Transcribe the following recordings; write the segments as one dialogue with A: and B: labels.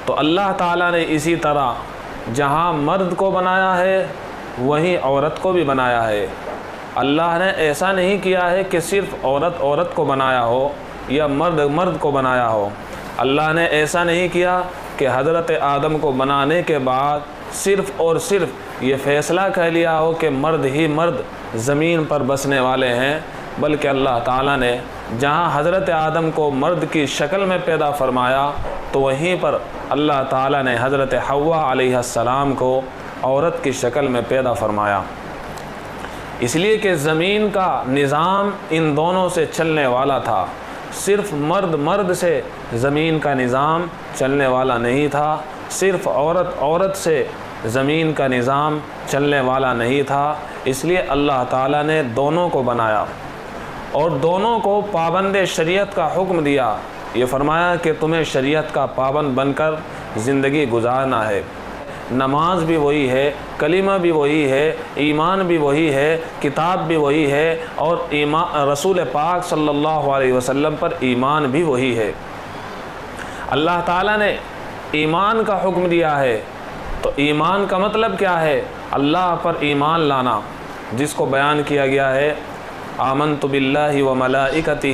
A: تو اللہ تعالیٰ نے اسی طرح جہاں مرد کو بنایا ہے وہیں عورت کو بھی بنایا ہے۔ اللہ نے ایسا نہیں کیا ہے کہ صرف عورت کو بنایا ہو یا مرد کو بنایا ہو۔ اللہ نے ایسا نہیں کیا کہ حضرت آدم کو بنانے کے بعد صرف اور صرف یہ فیصلہ کہہ لیا ہو کہ مرد ہی مرد زمین پر بسنے والے ہیں، بلکہ اللہ تعالیٰ نے جہاں حضرت آدم کو مرد کی شکل میں پیدا فرمایا تو وہیں پر اللہ تعالیٰ نے حضرت حوا علیہ السلام کو عورت کی شکل میں پیدا فرمایا، اس لیے کہ زمین کا نظام ان دونوں سے چلنے والا تھا۔ صرف مرد سے زمین کا نظام چلنے والا نہیں تھا، صرف عورت سے زمین کا نظام چلنے والا نہیں تھا، اس لیے اللہ تعالیٰ نے دونوں کو بنایا اور دونوں کو پابند شریعت کا حکم دیا۔ یہ فرمایا کہ تمہیں شریعت کا پابند بن کر زندگی گزارنا ہے۔ نماز بھی وہی ہے، کلمہ بھی وہی ہے، ایمان بھی وہی ہے، کتاب بھی وہی ہے، اور رسول پاک صلی اللہ علیہ وسلم پر ایمان بھی وہی ہے۔ اللہ تعالیٰ نے ایمان کا حکم دیا ہے، تو ایمان کا مطلب کیا ہے؟ اللہ پر ایمان لانا، جس کو بیان کیا گیا ہے آمنت باللہ وملائکتہ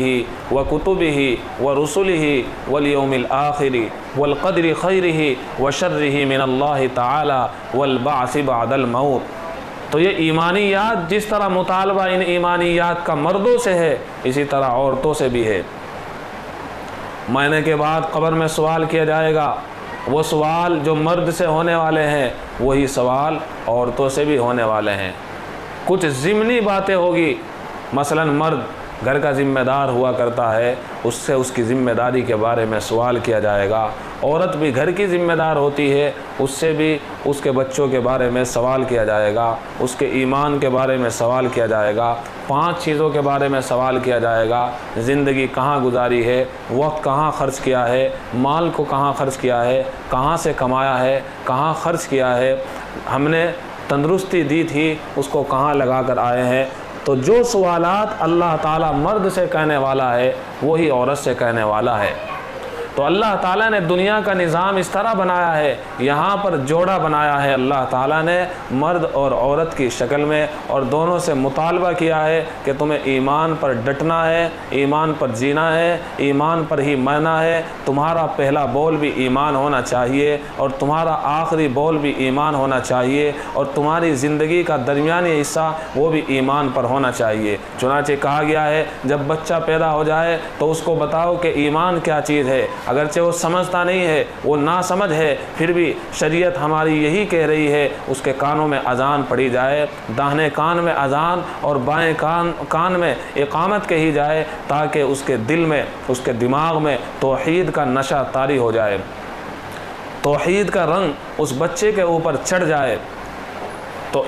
A: وکتبہ ورسلہ والیوم الآخر والقدر خیرہ وشرہ من اللہ تعالی والبعث بعد الموت۔ تو یہ ایمانیات جس طرح مطالبہ ان ایمانیات کا مردوں سے ہے، اسی طرح عورتوں سے بھی ہے۔ مرنے کے بعد قبر میں سوال کیا جائے گا، وہ سوال جو مرد سے ہونے والے ہیں وہی سوال عورتوں سے بھی ہونے والے ہیں۔ کچھ ضمنی باتیں ہوگی، مثلا مرد گھر کا ذمہ دار ہوا کرتا ہے، اس سے اس کی ذمہ داری کے بارے میں سوال کیا جائے گا۔ عورت بھی گھر کی ذمہ دار ہوتی ہے، اس سے بھی اس کے بچوں کے بارے میں سوال کیا جائے گا، اس کے ایمان کے بارے میں سوال کیا جائے گا، 5 چیزوں کے بارے میں سوال کیا جائے گا۔ زندگی کہاں گزاری ہے، وقت کہاں خرچ کیا ہے، مال کو کہاں خرچ کیا ہے، کہاں سے کمایا ہے، کہاں خرچ کیا ہے، ہم نے تندرستی دی تھی اس کو کہاں لگا کر آئے ہیں۔ تو جو سوالات اللہ تعالیٰ مرد سے کہنے والا ہے وہی عورت سے کہنے والا ہے۔ تو اللہ تعالیٰ نے دنیا کا نظام اس طرح بنایا ہے، یہاں پر جوڑا بنایا ہے اللہ تعالیٰ نے مرد اور عورت کی شکل میں، اور دونوں سے مطالبہ کیا ہے کہ تمہیں ایمان پر ڈٹنا ہے، ایمان پر جینا ہے، ایمان پر ہی مرنا ہے۔ تمہارا پہلا بول بھی ایمان ہونا چاہیے اور تمہارا آخری بول بھی ایمان ہونا چاہیے، اور تمہاری زندگی کا درمیانی حصہ وہ بھی ایمان پر ہونا چاہیے۔ چنانچہ کہا گیا ہے جب بچہ پیدا ہو جائے تو اس کو بتاؤ کہ ایمان کیا چیز ہے، اگرچہ وہ سمجھتا نہیں ہے، وہ ناسمجھ ہے، پھر بھی شریعت ہماری یہی کہہ رہی ہے اس کے کانوں میں اذان پڑھی جائے، داہنے کان میں اذان اور بائیں کان میں اقامت کہی جائے، تاکہ اس کے دل میں، اس کے دماغ میں توحید کا نشہ طاری ہو جائے، توحید کا رنگ اس بچے کے اوپر چڑھ جائے۔ تو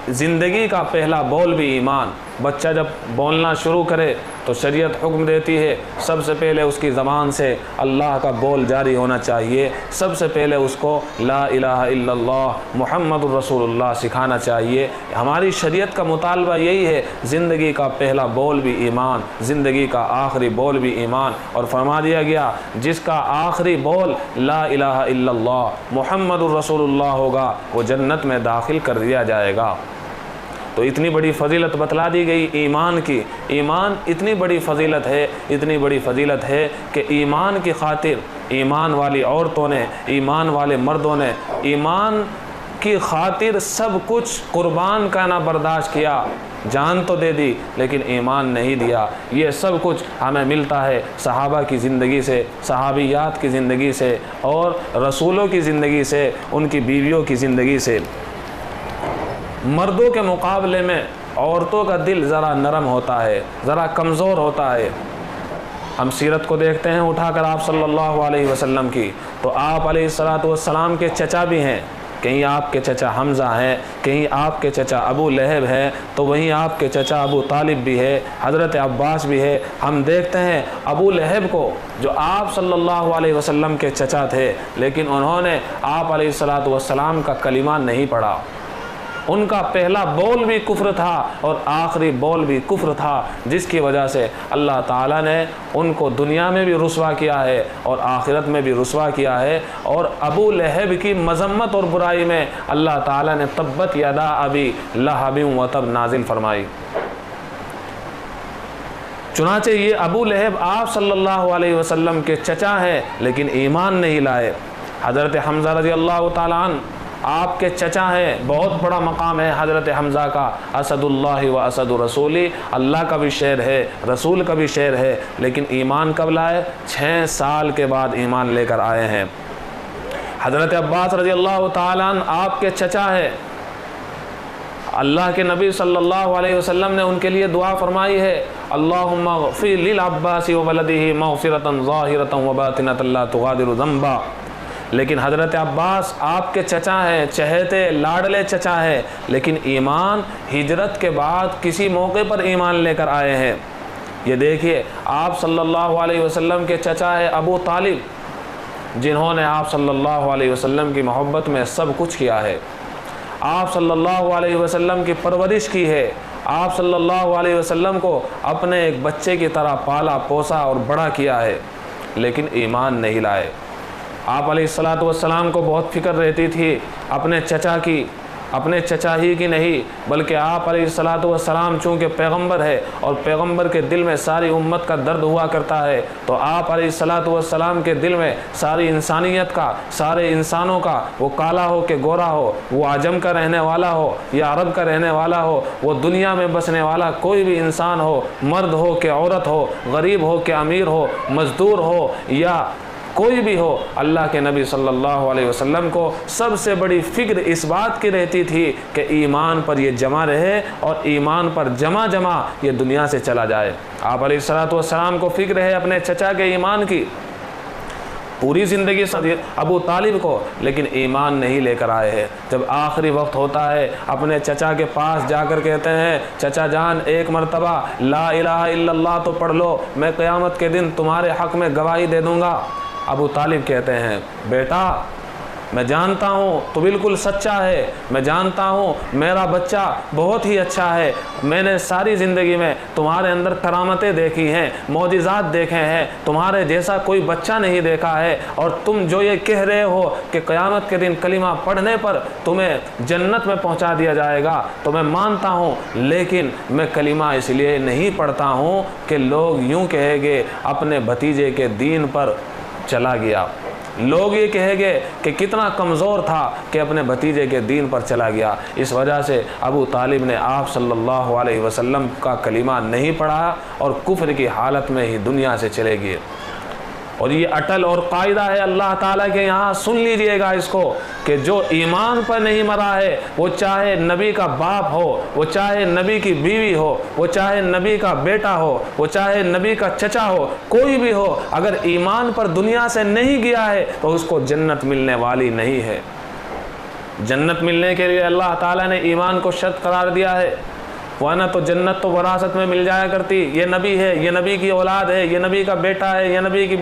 A: زندگی کا پہلا بول بھی ایمان۔ بچہ جب بولنا شروع کرے تو شریعت حکم دیتی ہے سب سے پہلے اس کی زبان سے اللہ کا بول جاری ہونا چاہیے، سب سے پہلے اس کو لا الہ الا اللہ محمد الرسول اللہ سکھانا چاہیے۔ ہماری شریعت کا مطالبہ یہی ہے، زندگی کا پہلا بول بھی ایمان، زندگی کا آخری بول بھی ایمان، اور فرما دیا گیا جس کا آخری بول لا الہ الا اللہ محمد الرسول اللہ ہوگا وہ جنت میں داخل کر دیا جائے گا۔ تو اتنی بڑی فضیلت بتلا دی گئی ایمان کی۔ ایمان اتنی بڑی فضیلت ہے، اتنی بڑی فضیلت ہے کہ ایمان کی خاطر ایمان والی عورتوں نے، ایمان والے مردوں نے ایمان کی خاطر سب کچھ قربان کرنا برداشت کیا، جان تو دے دی لیکن ایمان نہیں دیا۔ یہ سب کچھ ہمیں ملتا ہے صحابہ کی زندگی سے، صحابیات کی زندگی سے، اور رسولوں کی زندگی سے، ان کی بیویوں کی زندگی سے۔ مردوں کے مقابلے میں عورتوں کا دل ذرا نرم ہوتا ہے، ذرا کمزور ہوتا ہے۔ ہم سیرت کو دیکھتے ہیں اٹھا کر آپ صلی اللہ علیہ وسلم کی، تو آپ علیہ السلام کے چچا بھی ہیں، کہیں آپ کے چچا حمزہ ہیں، کہیں آپ کے چچا ابو لہب ہے، تو وہیں آپ کے چچا ابو طالب بھی ہے، حضرت عباس بھی ہے۔ ہم دیکھتے ہیں ابو لہب کو، جو آپ صلی اللہ علیہ وسلم کے چچا تھے، لیکن انہوں نے آپ علیہ السلام کا کلمہ نہیں پڑھا، ان کا پہلا بول بھی کفر تھا اور آخری بول بھی کفر تھا، جس کی وجہ سے اللہ تعالیٰ نے ان کو دنیا میں بھی رسوا کیا ہے اور آخرت میں بھی رسوا کیا ہے۔ اور ابو لہب کی مذمت اور برائی میں اللہ تعالیٰ نے تبت یدا ابی لہب وتب نازل فرمائی۔ چنانچہ یہ ابو لہب آپ صلی اللہ علیہ وسلم کے چچا ہیں لیکن ایمان نہیں لائے۔ حضرت حمزہ رضی اللہ تعالیٰ عنہ آپ کے چچا ہیں، بہت بڑا مقام ہے حضرت حمزہ کا، اسد اللہ و اسد رسولی، اللہ کا بھی شعر ہے، رسول کا بھی شعر ہے، لیکن ایمان کب لائے؟ 6 سال کے بعد ایمان لے کر آئے ہیں۔ حضرت عباس رضی اللہ تعالیٰ عنہ آپ کے چچا ہے، اللہ کے نبی صلی اللہ علیہ وسلم نے ان کے لیے دعا فرمائی ہے، اللہم اغفر للعباس وولدہ مغفرۃ ظاہرۃ وباطنۃ لا تغادر ذنبا۔ لیکن حضرت عباس آپ کے چچا ہیں، چہیتے لاڈلے چچا ہیں، لیکن ایمان ہجرت کے بعد کسی موقع پر ایمان لے کر آئے ہیں۔ یہ دیکھیے، آپ صلی اللہ علیہ وسلم کے چچا ہے ابو طالب، جنہوں نے آپ صلی اللہ علیہ وسلم کی محبت میں سب کچھ کیا ہے، آپ صلی اللہ علیہ وسلم کی پرورش کی ہے، آپ صلی اللہ علیہ وسلم کو اپنے ایک بچے کی طرح پالا پوسا اور بڑا کیا ہے، لیکن ایمان نہیں لائے۔ آپ علیہ الصلاۃ والسلام کو بہت فکر رہتی تھی اپنے چچا کی، اپنے چچا ہی کی نہیں بلکہ آپ علیہ الصلاۃ والسلام چونکہ پیغمبر ہے اور پیغمبر کے دل میں ساری امت کا درد ہوا کرتا ہے، تو آپ علیہ الصلاۃ والسلام کے دل میں ساری انسانیت کا، سارے انسانوں کا، وہ کالا ہو کہ گورا ہو، وہ عجم کا رہنے والا ہو یا عرب کا رہنے والا ہو، وہ دنیا میں بسنے والا کوئی بھی انسان ہو، مرد ہو کہ عورت ہو، غریب ہو کہ امیر ہو، مزدور ہو یا کوئی بھی ہو، اللہ کے نبی صلی اللہ علیہ وسلم کو سب سے بڑی فکر اس بات کی رہتی تھی کہ ایمان پر یہ جمع رہے اور ایمان پر جمع یہ دنیا سے چلا جائے۔ آپ علیہ الصلوۃ والسلام کو فکر ہے اپنے چچا کے ایمان کی، پوری زندگی ابو طالب کو، لیکن ایمان نہیں لے کر آئے ہیں۔ جب آخری وقت ہوتا ہے اپنے چچا کے پاس جا کر کہتے ہیں، چچا جان ایک مرتبہ لا الہ الا اللہ تو پڑھ لو، میں قیامت کے دن تمہارے حق میں گواہی دے دوں گا۔ ابو طالب کہتے ہیں، بیٹا میں جانتا ہوں تو بالکل سچا ہے، میں جانتا ہوں میرا بچہ بہت ہی اچھا ہے، میں نے ساری زندگی میں تمہارے اندر کرامتیں دیکھی ہیں، معجزات دیکھے ہیں، تمہارے جیسا کوئی بچہ نہیں دیکھا ہے، اور تم جو یہ کہہ رہے ہو کہ قیامت کے دن کلمہ پڑھنے پر تمہیں جنت میں پہنچا دیا جائے گا تو میں مانتا ہوں، لیکن میں کلمہ اس لیے نہیں پڑھتا ہوں کہ لوگ یوں کہیں گے اپنے بھتیجے کے دین پر چلا گیا، لوگ یہ کہیں گے کہ کتنا کمزور تھا کہ اپنے بھتیجے کے دین پر چلا گیا۔ اس وجہ سے ابو طالب نے آپ صلی اللہ علیہ وسلم کا کلمہ نہیں پڑھا اور کفر کی حالت میں ہی دنیا سے چلے گئے۔ اور یہ اٹل اور قاعدہ ہے اللہ تعالیٰ کے یہاں، سن لیجئے گا اس کو، کہ جو ایمان پر نہیں مرا ہے، وہ چاہے نبی کا باپ ہو، وہ چاہے نبی کی بیوی ہو، وہ چاہے نبی کا بیٹا ہو، وہ چاہے نبی کا چچا ہو، کوئی بھی ہو، اگر ایمان پر دنیا سے نہیں گیا ہے تو اس کو جنت ملنے والی نہیں ہے۔ جنت ملنے کے لیے اللہ تعالیٰ نے ایمان کو شرط قرار دیا ہے، ورنہ تو جنت تو وراثت میں مل جایا کرتی، یہ نبی ہے، یہ نبی کی اولاد ہے، یہ نبی کا بیٹا ہے، یہ نبی کی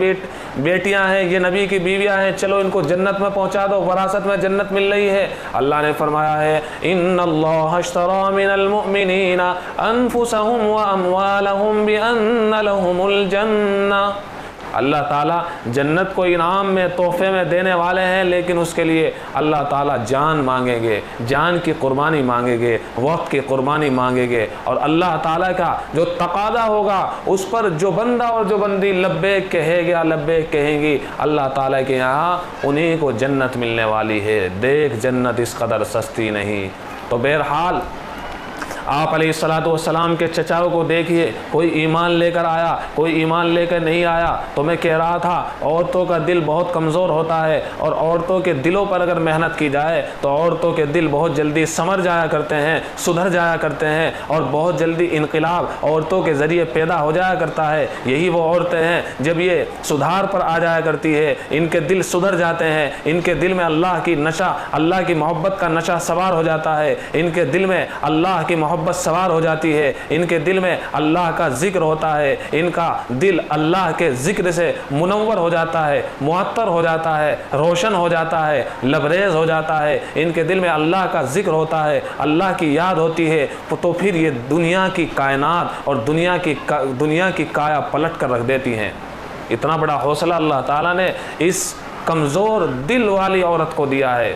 A: بیٹیاں ہیں، یہ نبی کی بیویاں ہیں، چلو ان کو جنت میں پہنچا دو، وراثت میں جنت مل رہی ہے۔ اللہ نے فرمایا ہے، ان اللہ اشتری من المؤمنین انفسهم واموالهم بان لهم الجنہ، اللہ تعالیٰ جنت کو انعام میں تحفے میں دینے والے ہیں، لیکن اس کے لیے اللہ تعالیٰ جان مانگیں گے، جان کی قربانی مانگیں گے، وقت کی قربانی مانگیں گے، اور اللہ تعالیٰ کا جو تقاضا ہوگا اس پر جو بندہ اور جو بندی لبیک کہے گا، لبیک کہیں گی، اللہ تعالیٰ کے یہاں انہی کو جنت ملنے والی ہے۔ دیکھ جنت اس قدر سستی نہیں۔ تو بہرحال آپ علیہ الصلوۃ والسلام کے چچاؤں کو دیکھیے، کوئی ایمان لے کر آیا، کوئی ایمان لے کر نہیں آیا۔ تو میں کہہ رہا تھا عورتوں کا دل بہت کمزور ہوتا ہے، اور عورتوں کے دلوں پر اگر محنت کی جائے تو عورتوں کے دل بہت جلدی سنور جایا کرتے ہیں، سدھر جایا کرتے ہیں، اور بہت جلدی انقلاب عورتوں کے ذریعے پیدا ہو جایا کرتا ہے۔ یہی وہ عورتیں ہیں جب یہ سدھار پر آ جایا کرتی ہے، ان کے دل سدھر جاتے ہیں، ان کے دل میں اللہ کی نشہ، اللہ کی محبت کا نشہ سوار ہو جاتا ہے، ان کے دل میں اللہ کی محبت محبت سوار ہو جاتی ہے، ان کے دل میں اللہ کا ذکر ہوتا ہے، ان کا دل اللہ کے ذکر سے منور ہو جاتا ہے، معطر ہو جاتا ہے، روشن ہو جاتا ہے، لبریز ہو جاتا ہے، ان کے دل میں اللہ کا ذکر ہوتا ہے، اللہ کی یاد ہوتی ہے، تو پھر یہ دنیا کی کائنات اور دنیا کی کایا پلٹ کر رکھ دیتی ہیں۔ اتنا بڑا حوصلہ اللہ تعالیٰ نے اس کمزور دل والی عورت کو دیا ہے۔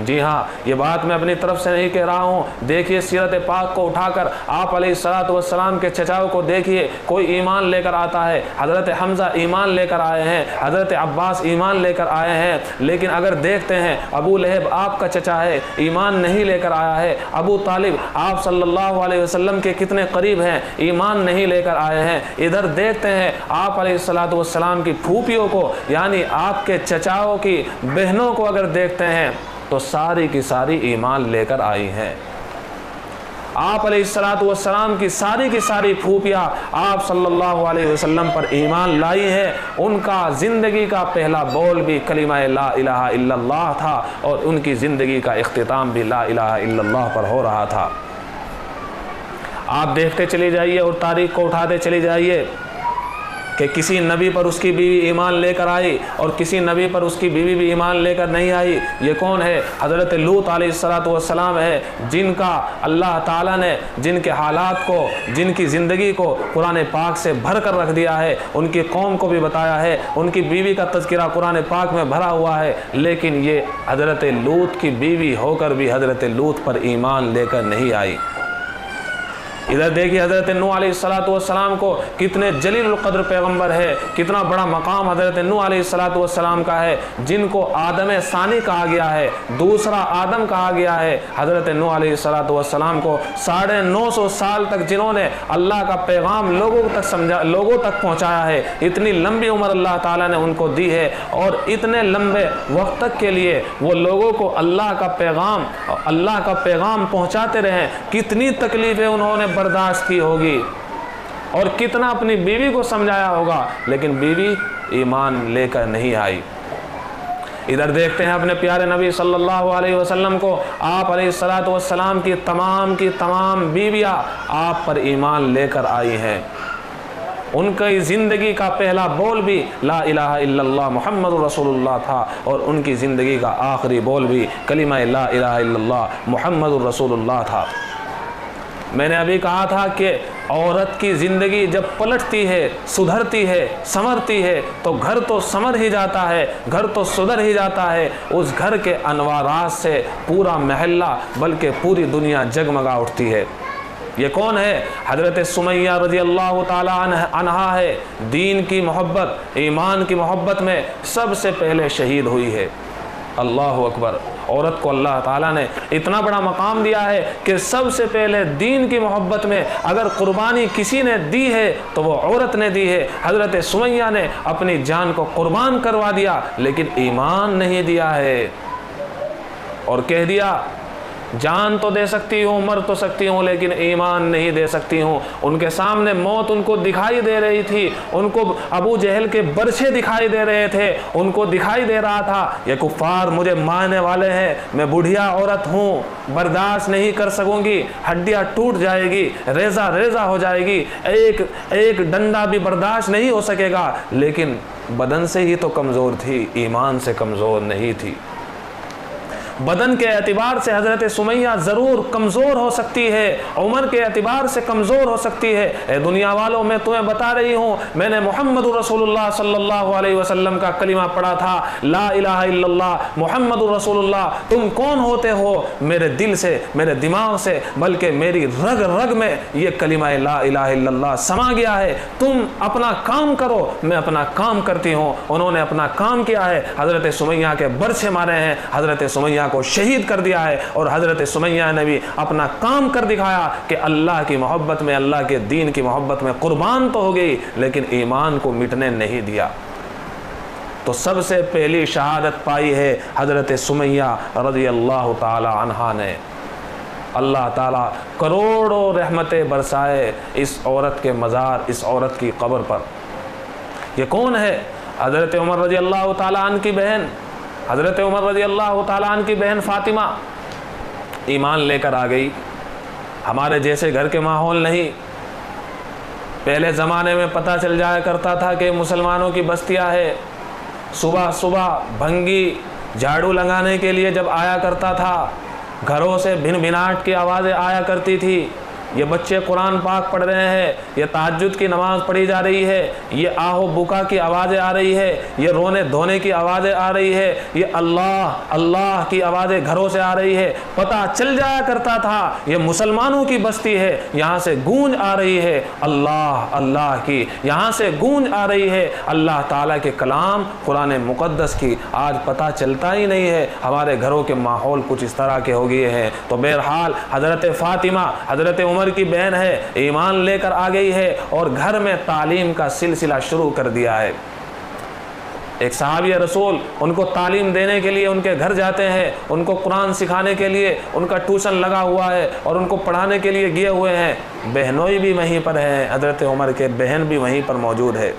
A: جی ہاں، یہ بات میں اپنی طرف سے نہیں کہہ رہا ہوں، دیکھیے سیرت پاک کو اٹھا کر آپ علیہ السلام کے چچاؤ کو دیکھیے، کوئی ایمان لے کر آتا ہے، حضرت حمزہ ایمان لے کر آئے ہیں، حضرت عباس ایمان لے کر آئے ہیں، لیکن اگر دیکھتے ہیں ابو لہب آپ کا چچا ہے، ایمان نہیں لے کر آیا ہے، ابو طالب آپ صلی اللہ علیہ وسلم کے کتنے قریب ہیں، ایمان نہیں لے کر آئے ہیں۔ ادھر دیکھتے ہیں آپ علیہ السلام کی پھوپھیوں کو، یعنی آپ کے چچاؤں کی بہنوں کو اگر دیکھتے ہیں تو ساری کی ساری ایمان لے کر آئی ہیں۔ آپ علیہ السلام کی ساری پھوپھیاں آپ صلی اللہ علیہ وسلم پر ایمان لائی ہیں۔ ان کا زندگی کا پہلا بول بھی کلمہ لا الہ الا اللہ تھا، اور ان کی زندگی کا اختتام بھی لا الہ الا اللہ پر ہو رہا تھا۔ آپ دیکھتے چلے جائیے اور تاریخ کو اٹھاتے چلے جائیے کہ کسی نبی پر اس کی بیوی ایمان لے کر آئی اور کسی نبی پر اس کی بیوی بھی ایمان لے کر نہیں آئی۔ یہ کون ہے؟ حضرت لوط علیہ السلام ہے، جن کا اللہ تعالیٰ نے جن کے حالات کو، جن کی زندگی کو قرآن پاک سے بھر کر رکھ دیا ہے، ان کی قوم کو بھی بتایا ہے، ان کی بیوی کا تذکرہ قرآن پاک میں بھرا ہوا ہے، لیکن یہ حضرت لوط کی بیوی ہو کر بھی حضرت لوط پر ایمان لے کر نہیں آئی۔ ادھر دیکھیے حضرت نوح علیہ السلام کو، کتنے جلیل القدر پیغمبر ہے، کتنا بڑا مقام حضرت نوح علیہ السلام کا ہے، جن کو آدم ثانی کہا گیا ہے، دوسرا آدم کہا گیا ہے۔ حضرت نوح علیہ السلام کو 950 سال تک جنہوں نے اللہ کا پیغام لوگوں تک پہنچایا ہے، اتنی لمبی عمر اللہ تعالیٰ نے ان کو دی ہے، اور اتنے لمبے وقت تک کے لیے وہ لوگوں کو اللہ کا پیغام پہنچاتے رہے۔ کتنی تکلیفیں انہوں نے برداشت کی ہوگی اور کتنا اپنی بیوی کو سمجھایا ہوگا، لیکن بیوی ایمان لے کر نہیں آئی۔ ادھر دیکھتے ہیں اپنے پیارے نبی صلی اللہ علیہ وسلم کو، آپ علیہ السلام کی تمام بیویاں آپ پر ایمان لے کر آئی ہیں۔ ان کی زندگی کا پہلا بول بھی لا الہ الا اللہ محمد رسول اللہ تھا، اور ان کی زندگی کا آخری بول بھی کلمہ لا الہ الا اللہ محمد رسول اللہ تھا۔ میں نے ابھی کہا تھا کہ عورت کی زندگی جب پلٹتی ہے، سدھرتی ہے، سنورتی ہے، تو گھر تو سنور ہی جاتا ہے، گھر تو سدھر ہی جاتا ہے۔ اس گھر کے انوارات سے پورا محلہ بلکہ پوری دنیا جگمگا اٹھتی ہے۔ یہ کون ہے؟ حضرت سمیہ رضی اللہ تعالی عنہا ہے، دین کی محبت، ایمان کی محبت میں سب سے پہلے شہید ہوئی ہے۔ اللہ اکبر! عورت کو اللہ تعالیٰ نے اتنا بڑا مقام دیا ہے کہ سب سے پہلے دین کی محبت میں اگر قربانی کسی نے دی ہے تو وہ عورت نے دی ہے۔ حضرت سمیہ نے اپنی جان کو قربان کروا دیا، لیکن ایمان نہیں دیا ہے، اور کہہ دیا جان تو دے سکتی ہوں، مر تو سکتی ہوں، لیکن ایمان نہیں دے سکتی ہوں۔ ان کے سامنے موت ان کو دکھائی دے رہی تھی، ان کو ابو جہل کے برچھے دکھائی دے رہے تھے، ان کو دکھائی دے رہا تھا یہ کفار مجھے مارنے والے ہیں، میں بڑھیا عورت ہوں، برداشت نہیں کر سکوں گی، ہڈیاں ٹوٹ جائے گی، ریزہ ریزہ ہو جائے گی، ایک ڈنڈا بھی برداشت نہیں ہو سکے گا، لیکن بدن سے ہی تو کمزور تھی، ایمان سے کمزور نہیں تھی۔ بدن کے اعتبار سے حضرت سمیہ ضرور کمزور ہو سکتی ہے، عمر کے اعتبار سے کمزور ہو سکتی ہے۔ اے دنیا والوں، میں تمہیں بتا رہی ہوں، میں نے محمد رسول اللہ صلی اللہ علیہ وسلم کا کلمہ پڑھا تھا، لا الہ الا اللہ محمد رسول اللہ۔ تم کون ہوتے ہو؟ میرے دل سے، میرے دماغ سے، بلکہ میری رگ رگ میں یہ کلمہ لا الہ الا اللہ سما گیا ہے۔ تم اپنا کام کرو، میں اپنا کام کرتی ہوں۔ انہوں نے اپنا کام کیا ہے، حضرت سمیہ کے برچھے مارے ہیں، حضرت سمیہ کو شہید کر دیا ہے، اور حضرت سمیہ نے بھی اپنا کام کر دکھایا کہ اللہ کی محبت میں، اللہ کے دین کی محبت میں قربان تو ہو گئی، لیکن ایمان کو مٹنے نہیں دیا۔ تو سب سے پہلی شہادت پائی ہے حضرت سمیہ رضی اللہ تعالی عنہا نے۔ اللہ تعالیٰ کروڑوں رحمتیں برسائے اس عورت کے مزار، اس عورت کی قبر پر۔ یہ کون ہے؟ حضرت عمر رضی اللہ تعالیٰ عنہ کی بہن، حضرت عمر رضی اللہ تعالیٰ عنہ کی بہن فاطمہ ایمان لے کر آ گئی۔ ہمارے جیسے گھر کے ماحول نہیں۔ پہلے زمانے میں پتہ چل جایا کرتا تھا کہ مسلمانوں کی بستیاں ہے، صبح صبح بھنگی جھاڑو لگانے کے لیے جب آیا کرتا تھا، گھروں سے بھن بھناٹ کی آوازیں آیا کرتی تھی، یہ بچے قرآن پاک پڑھ رہے ہیں، یہ تہجد کی نماز پڑھی جا رہی ہے، یہ آہ و بکا کی آوازیں آ رہی ہے، یہ رونے دھونے کی آوازیں آ رہی ہے، یہ اللہ اللہ کی آوازیں گھروں سے آ رہی ہے۔ پتہ چل جایا کرتا تھا یہ مسلمانوں کی بستی ہے، یہاں سے گونج آ رہی ہے اللہ اللہ کی، یہاں سے گونج آ رہی ہے اللہ تعالیٰ کے کلام قرآن مقدس کی۔ آج پتہ چلتا ہی نہیں ہے، ہمارے گھروں کے ماحول کچھ اس طرح کے ہو گئے ہیں۔ تو بہرحال حضرت فاطمہ حضرت عمر کی بہن ہے، ایمان لے کر آ گئی ہے اور گھر میں تعلیم کا سلسلہ شروع کر دیا ہے۔ ایک صحابی رسول ان کو تعلیم دینے کے لیے ان کے گھر جاتے ہیں، ان کو قرآن سکھانے کے لیے ان کا ٹیوشن لگا ہوا ہے اور ان کو پڑھانے کے لیے گئے ہوئے ہیں۔ بہنوئی بھی وہیں پر ہیں، حضرت عمر کے بہن بھی وہیں پر موجود ہے۔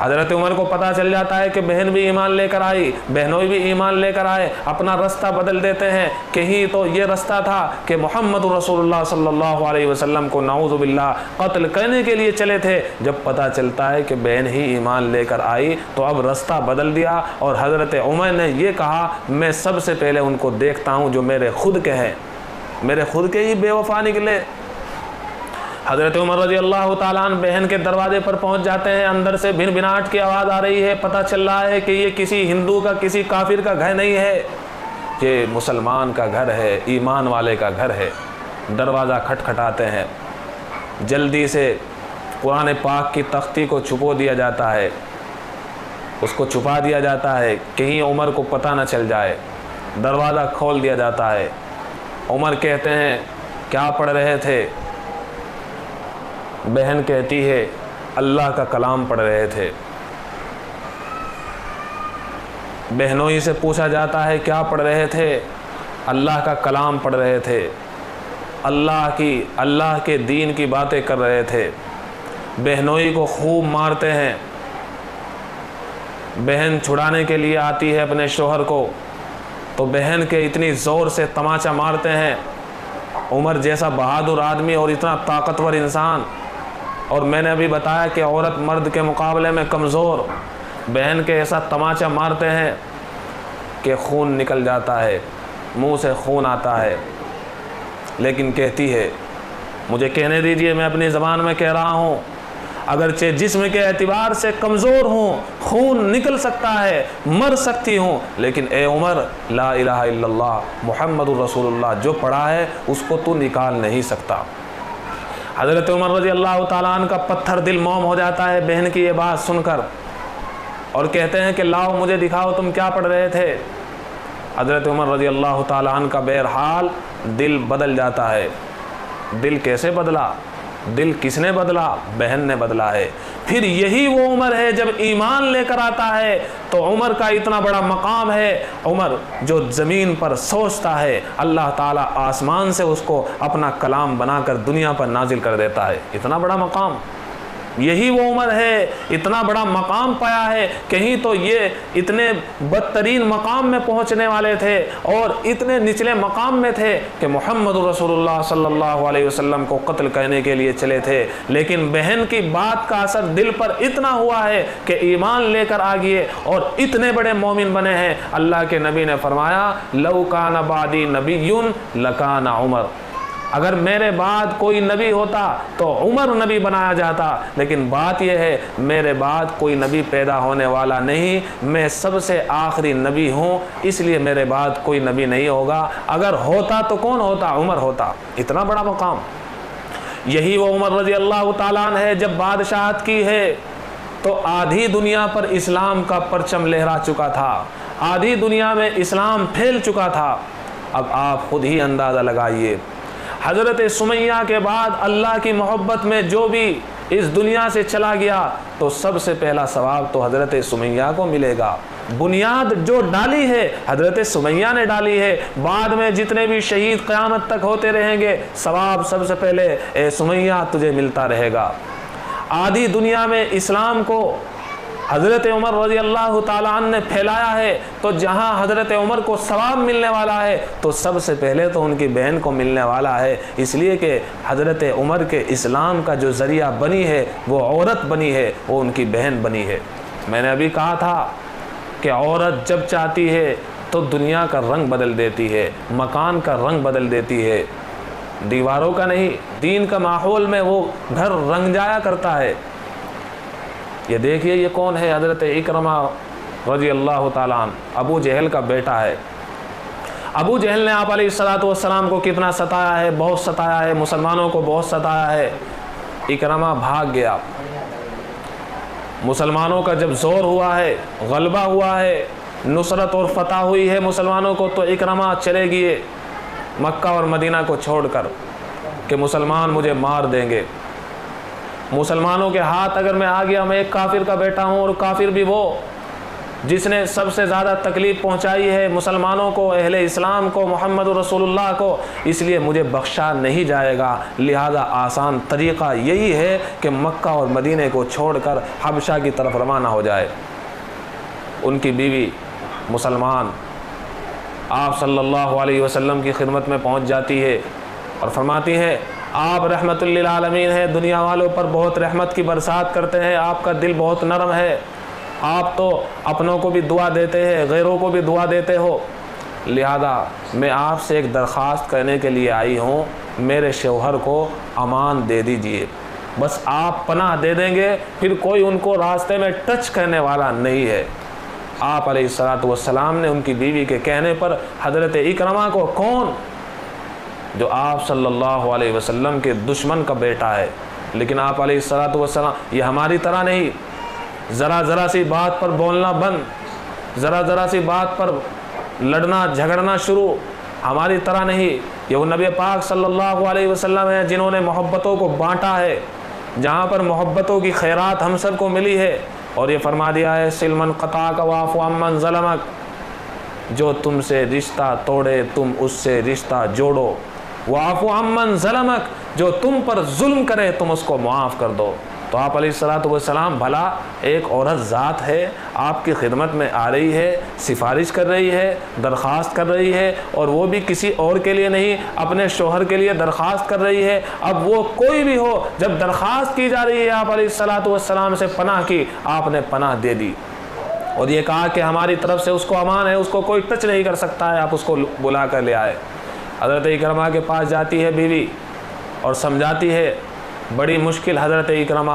A: حضرت عمر کو پتہ چل جاتا ہے کہ بہن بھی ایمان لے کر آئی، بہنوئی بھی ایمان لے کر آئے، اپنا رستہ بدل دیتے ہیں۔ کہیں تو یہ رستہ تھا کہ محمد رسول اللہ صلی اللہ علیہ وسلم کو نعوذ باللہ قتل کرنے کے لیے چلے تھے، جب پتہ چلتا ہے کہ بہن ہی ایمان لے کر آئی تو اب رستہ بدل دیا، اور حضرت عمر نے یہ کہا میں سب سے پہلے ان کو دیکھتا ہوں جو میرے خود کے ہیں، میرے خود کے ہی بے وفا نکلے۔ حضرت عمر رضی اللہ تعالیٰ عنہ بہن کے دروازے پر پہنچ جاتے ہیں، اندر سے بھن بھناٹ کی آواز آ رہی ہے، پتہ چل رہا ہے کہ یہ کسی ہندو کا کسی کافر کا گھر نہیں ہے، یہ مسلمان کا گھر ہے، ایمان والے کا گھر ہے۔ دروازہ کھٹکھٹاتے ہیں، جلدی سے قرآن پاک کی تختی کو چھپو دیا جاتا ہے، اس کو چھپا دیا جاتا ہے کہیں عمر کو پتہ نہ چل جائے۔ دروازہ کھول دیا جاتا ہے۔ عمر کہتے ہیں کیا پڑھ رہے تھے؟ بہن کہتی ہے اللہ کا کلام پڑھ رہے تھے۔ بہنوئی سے پوچھا جاتا ہے کیا پڑھ رہے تھے؟ اللہ کا کلام پڑھ رہے تھے، اللہ کے دین کی باتیں کر رہے تھے۔ بہنوئی کو خوب مارتے ہیں۔ بہن چھڑانے کے لیے آتی ہے اپنے شوہر کو، تو بہن کے اتنی زور سے تماچا مارتے ہیں۔ عمر جیسا بہادر آدمی اور اتنا طاقتور انسان، اور میں نے ابھی بتایا کہ عورت مرد کے مقابلے میں کمزور، بہن کے ایسا تماچا مارتے ہیں کہ خون نکل جاتا ہے، منہ سے خون آتا ہے، لیکن کہتی ہے مجھے کہنے دیجئے، میں اپنی زبان میں کہہ رہا ہوں، اگرچہ جسم کے اعتبار سے کمزور ہوں، خون نکل سکتا ہے، مر سکتی ہوں، لیکن اے عمر لا الہ الا اللہ محمد الرسول اللہ جو پڑھا ہے اس کو تو نکال نہیں سکتا۔ حضرت عمر رضی اللہ تعالیٰ عنہ کا پتھر دل موم ہو جاتا ہے بہن کی یہ بات سن کر، اور کہتے ہیں کہ لاؤ مجھے دکھاؤ تم کیا پڑھ رہے تھے۔ حضرت عمر رضی اللہ تعالیٰ عنہ کا بہرحال دل بدل جاتا ہے۔ دل کیسے بدلا؟ دل کس نے بدلا؟ بہن نے بدلا ہے۔ پھر یہی وہ عمر ہے جب ایمان لے کر آتا ہے تو عمر کا اتنا بڑا مقام ہے، عمر جو زمین پر سوچتا ہے اللہ تعالیٰ آسمان سے اس کو اپنا کلام بنا کر دنیا پر نازل کر دیتا ہے، اتنا بڑا مقام۔ یہی وہ عمر ہے، اتنا بڑا مقام پایا ہے۔ کہیں تو یہ اتنے بدترین مقام میں پہنچنے والے تھے اور اتنے نچلے مقام میں تھے کہ محمد رسول اللہ صلی اللہ علیہ وسلم کو قتل کرنے کے لیے چلے تھے، لیکن بہن کی بات کا اثر دل پر اتنا ہوا ہے کہ ایمان لے کر آگئے اور اتنے بڑے مومن بنے ہیں۔ اللہ کے نبی نے فرمایا لو کان بعدی نبی لکان عمر، اگر میرے بعد کوئی نبی ہوتا تو عمر نبی بنایا جاتا، لیکن بات یہ ہے میرے بعد کوئی نبی پیدا ہونے والا نہیں، میں سب سے آخری نبی ہوں، اس لیے میرے بعد کوئی نبی نہیں ہوگا، اگر ہوتا تو کون ہوتا؟ عمر ہوتا۔ اتنا بڑا مقام۔ یہی وہ عمر رضی اللہ تعالیٰ عنہ ہے جب بادشاہت کی ہے تو آدھی دنیا پر اسلام کا پرچم لہرا چکا تھا، آدھی دنیا میں اسلام پھیل چکا تھا۔ اب آپ خود ہی اندازہ لگائیے، حضرت سمیہ کے بعد اللہ کی محبت میں جو بھی اس دنیا سے چلا گیا تو سب سے پہلا ثواب تو حضرت سمیہ کو ملے گا۔ بنیاد جو ڈالی ہے حضرت سمیہ نے ڈالی ہے، بعد میں جتنے بھی شہید قیامت تک ہوتے رہیں گے ثواب سب سے پہلے اے سمیہ تجھے ملتا رہے گا۔ آدھی دنیا میں اسلام کو حضرت عمر رضی اللہ تعالیٰ عنہ نے پھیلایا ہے، تو جہاں حضرت عمر کو ثواب ملنے والا ہے تو سب سے پہلے تو ان کی بہن کو ملنے والا ہے، اس لیے کہ حضرت عمر کے اسلام کا جو ذریعہ بنی ہے وہ عورت بنی ہے، وہ ان کی بہن بنی ہے۔ میں نے ابھی کہا تھا کہ عورت جب چاہتی ہے تو دنیا کا رنگ بدل دیتی ہے، مکان کا رنگ بدل دیتی ہے، دیواروں کا نہیں، دین کا ماحول میں وہ گھر رنگ جایا کرتا ہے۔ یہ دیکھیے یہ کون ہے؟ حضرت اکرمہ رضی اللہ تعالیٰ عنہ، ابو جہل کا بیٹا ہے۔ ابو جہل نے آپ علیہ السلام کو کتنا ستایا ہے، بہت ستایا ہے، مسلمانوں کو بہت ستایا ہے۔ اکرمہ بھاگ گیا۔ مسلمانوں کا جب زور ہوا ہے، غلبہ ہوا ہے، نصرت اور فتح ہوئی ہے مسلمانوں کو، تو اکرمہ چلے گئے مکہ اور مدینہ کو چھوڑ کر کہ مسلمان مجھے مار دیں گے، مسلمانوں کے ہاتھ اگر میں آ گیا، میں ایک کافر کا بیٹا ہوں، اور کافر بھی وہ جس نے سب سے زیادہ تکلیف پہنچائی ہے مسلمانوں کو، اہل اسلام کو، محمد رسول اللہ کو، اس لیے مجھے بخشا نہیں جائے گا۔ لہذا آسان طریقہ یہی ہے کہ مکہ اور مدینہ کو چھوڑ کر حبشہ کی طرف روانہ ہو جائے۔ ان کی بیوی مسلمان آپ صلی اللہ علیہ وسلم کی خدمت میں پہنچ جاتی ہے اور فرماتی ہے آپ رحمت للعالمین ہیں، دنیا والوں پر بہت رحمت کی برسات کرتے ہیں، آپ کا دل بہت نرم ہے، آپ تو اپنوں کو بھی دعا دیتے ہیں، غیروں کو بھی دعا دیتے ہو، لہذا میں آپ سے ایک درخواست کرنے کے لیے آئی ہوں، میرے شوہر کو امان دے دیجئے، بس آپ پناہ دے دیں گے، پھر کوئی ان کو راستے میں ٹچ کرنے والا نہیں ہے۔ آپ علیہ السلام نے ان کی بیوی کے کہنے پر حضرت اکرمہ کو، کون؟ جو آپ صلی اللہ علیہ وسلم کے دشمن کا بیٹا ہے، لیکن آپ علیہ السلام یہ ہماری طرح نہیں، ذرا سی بات پر بولنا بند، ذرا سی بات پر لڑنا جھگڑنا شروع، ہماری طرح نہیں۔ یہ وہ نبی پاک صلی اللہ علیہ وسلم ہیں جنہوں نے محبتوں کو بانٹا ہے، جہاں پر محبتوں کی خیرات ہم سب کو ملی ہے، اور یہ فرما دیا ہے سلمن قطعک واعف عمن ظلمک، جو تم سے رشتہ توڑے تم اس سے رشتہ جوڑو، واعف عمن ظلمک، جو تم پر ظلم کرے تم اس کو معاف کر دو۔ تو آپ علیہ السلام بھلا ایک عورت ذات ہے، آپ کی خدمت میں آ رہی ہے، سفارش کر رہی ہے، درخواست کر رہی ہے، اور وہ بھی کسی اور کے لیے نہیں، اپنے شوہر کے لیے درخواست کر رہی ہے۔ اب وہ کوئی بھی ہو، جب درخواست کی جا رہی ہے آپ علیہ السلام سے پناہ کی، آپ نے پناہ دے دی اور یہ کہا کہ ہماری طرف سے اس کو امان ہے، اس کو کوئی ٹچ نہیں کر سکتا ہے، آپ اس کو بلا کر لے آئے۔ حضرت اکرمہ کے پاس جاتی ہے بیوی اور سمجھاتی ہے، بڑی مشکل حضرت اکرمہ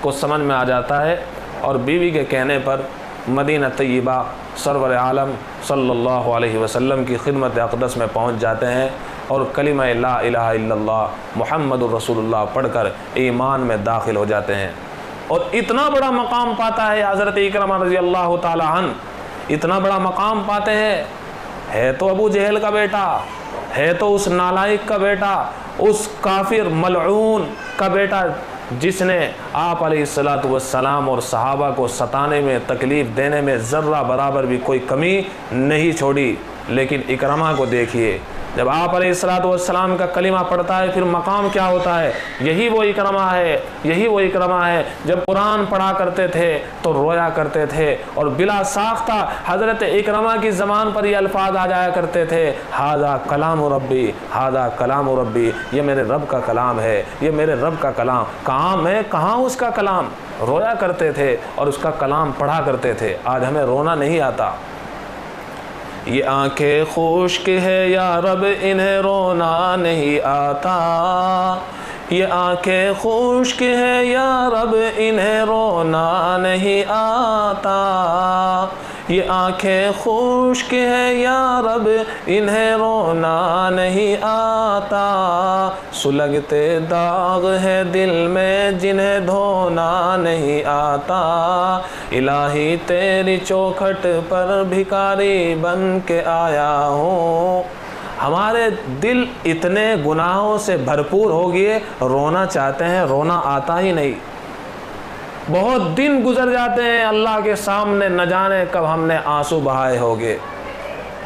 A: کو سمجھ میں آ جاتا ہے، اور بیوی کے کہنے پر مدینہ طیبہ سرور عالم صلی اللہ علیہ وسلم کی خدمت اقدس میں پہنچ جاتے ہیں، اور کلمہ لا الہ الا اللہ محمد الرسول اللہ پڑھ کر ایمان میں داخل ہو جاتے ہیں، اور اتنا بڑا مقام پاتا ہے حضرت اکرمہ رضی اللہ تعالی عنہ، اتنا بڑا مقام پاتے ہیں، ہے تو ابو جہل کا بیٹا، ہے تو اس نالائق کا بیٹا، اس کافر ملعون کا بیٹا جس نے آپ علیہ السلام اور صحابہ کو ستانے میں، تکلیف دینے میں ذرہ برابر بھی کوئی کمی نہیں چھوڑی۔ لیکن اکرمہ کو دیکھیے، جب آپ علیہ السلام کا کلمہ پڑھتا ہے پھر مقام کیا ہوتا ہے۔ یہی وہ اکرمہ ہے، یہی وہ اکرمہ ہے جب قرآن پڑھا کرتے تھے تو رویا کرتے تھے، اور بلا ساختہ حضرت اکرمہ کی زبان پر یہ الفاظ آ جایا کرتے تھے، ھذا کلام ربی، ھذا کلام ربی، یہ میرے رب کا کلام ہے، یہ میرے رب کا کلام۔ کہاں میں، کہاں اس کا کلام؟ رویا کرتے تھے اور اس کا کلام پڑھا کرتے تھے۔ آج ہمیں رونا نہیں آتا۔ یہ آنکھیں خشک ہے یا رب انہیں رونا نہیں آتا، یہ آنکھیں خشک ہے یا رب انہیں رونا نہیں آتا، یہ آنکھیں خشک ہے یا رب انہیں رونا نہیں آتا، سلگتے داغ ہے دل میں جنہیں دھونا نہیں آتا، الہی تیری چوکھٹ پر بھکاری بن کے آیا ہوں۔ ہمارے دل اتنے گناہوں سے بھرپور ہو گئے، رونا چاہتے ہیں، رونا آتا ہی نہیں۔ بہت دن گزر جاتے ہیں اللہ کے سامنے، نہ جانے کب ہم نے آنسو بہائے ہوگے۔